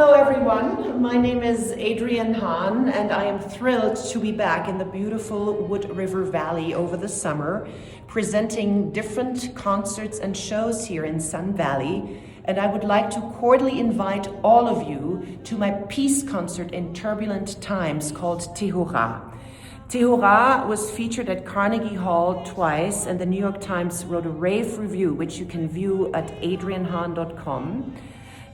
Hello everyone, my name is Adrienne Haan and I am thrilled to be back in the beautiful Wood River Valley over the summer, presenting different concerts and shows here in Sun Valley. And I would like to cordially invite all of you to my peace concert in turbulent times called Tehorah. Tehorah was featured at Carnegie Hall twice, and the New York Times wrote a rave review, which you can view at adriennehaan.com.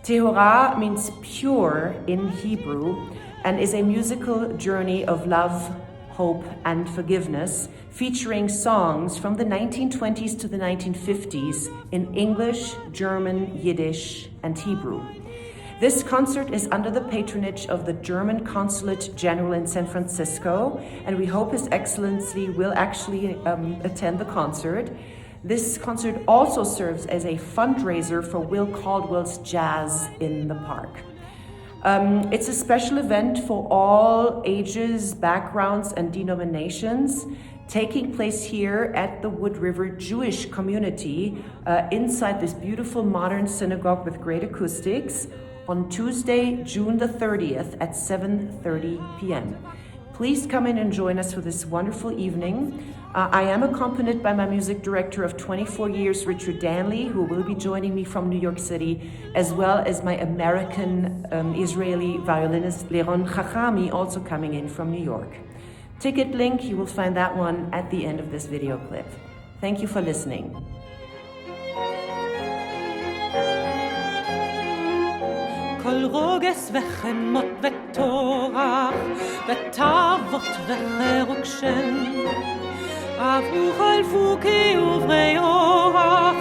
Tehorah means pure in Hebrew and is a musical journey of love, hope, and forgiveness, featuring songs from the 1920s to the 1950s in English, German, Yiddish, and Hebrew. This concert is under the patronage of the German Consulate General in San Francisco, and we hope His Excellency will actually attend the concert. This concert also serves as a fundraiser for Will Caldwell's Jazz in the Park. It's a special event for all ages, backgrounds, and denominations, taking place here at the Wood River Jewish community inside this beautiful modern synagogue with great acoustics on Tuesday, June the 30th at 7:30 p.m. Please come in and join us for this wonderful evening. I am accompanied by my music director of 24 years, Richard Danley, who will be joining me from New York City, as well as my American Israeli violinist, Leerone Hakami, also coming in from New York. Ticket link, you will find that one at the end of this video clip. Thank you for listening. כל רוגס וחמות וטורח ותאוות וחירוק שן עברו חלפו כי עוברי אורח